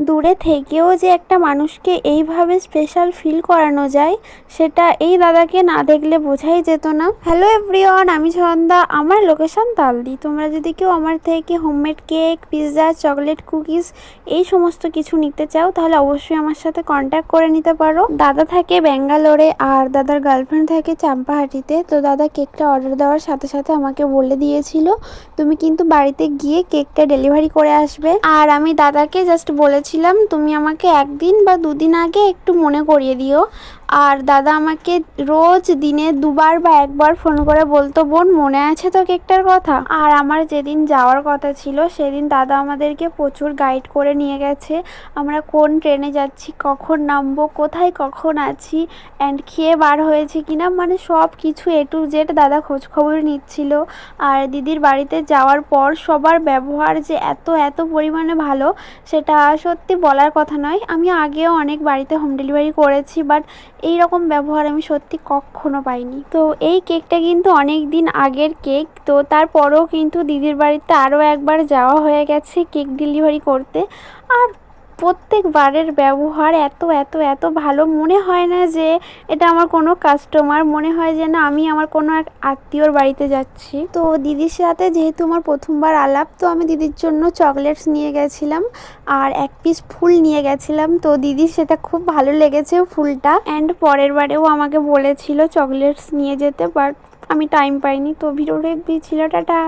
দূরে থেকেও যে একটা মানুষকে এইভাবে স্পেশাল ফিল করানো যায়, সেটা এই দাদাকে না দেখলে বোঝাই যেত না। হ্যালো এভরিওয়ান, আমি ছন্দা, আমার লোকেশন তালদি। তোমরা যদি কেউ আমার থেকে homemade cake, pizza, chocolate, cookies এই সমস্ত কিছু নিতে চাও তাহলে অবশ্যই আমার সাথে কন্ট্যাক্ট করে নিতে পারো। দাদা থাকে ব্যাঙ্গালোরে আর দাদার গার্লফ্রেন্ড থাকে চাম্পাহাটিতে। তো দাদা কেকটা অর্ডার দেওয়ার সাথে সাথে আমাকে বলে দিয়েছিল তুমি কিন্তু বাড়িতে গিয়ে কেকটা ডেলিভারি করে আসবে। আর আমি দাদাকে জাস্ট বলেছিলাম তুমি আমাকে একদিন বা দুদিন আগে একটু মনে করিয়ে দিও। আর দাদা আমাকে রোজ দিনে দুবার বা একবার ফোন করে বলতো বোন মনে আছে তো কেকটার কথা। আর আমার যেদিন যাওয়ার কথা ছিল সেদিন দাদা আমাদেরকে প্রচুর গাইড করে নিয়ে গেছে। আমরা কোন ট্রেনে যাচ্ছি, কখন নামবো, কোথায় কখন আছি, অ্যান্ড খেয়ে বার হয়েছে কিনা, মানে সব কিছু এ টু জেড দাদা খোঁজ খবর নিচ্ছিল। আর দিদির বাড়িতে যাওয়ার পর সবার ব্যবহার যে এত এত পরিমাণে ভালো সেটা সত্যি বলার কথা নয়। আমি আগেও অনেক বাড়িতে হোম ডেলিভারি করেছি, বাট এই রকম ব্যবহার আমি সত্যি কখনো পাইনি। তো এই কেকটা কিন্তু অনেক দিন আগের কেক, তো তারপরেও কিন্তু দিদির বাড়িতে আরও একবার যাওয়া হয়ে গেছে কেক ডেলিভারি করতে। আর প্রত্যেকবারের ব্যবহার এত এত এত ভালো, মনে হয় না যে এটা আমার কোনো কাস্টমার, মনে হয় যেন আমি আমার কোনো এক আত্মীয়র বাড়িতে যাচ্ছি। তো দিদির সাথে যেহেতু আমার প্রথমবার আলাপ, তো আমি দিদির জন্য চকলেটস নিয়ে গেছিলাম আর এক পিস ফুল নিয়ে গেছিলাম। তো দিদির সেটা খুব ভালো লেগেছে ফুলটা, অ্যান্ড পরের বারেও আমাকে বলেছিল চকলেটস নিয়ে যেতে, বাট আমি টাইম পাইনি। তো ভিডিওটা ছিল, টাটা।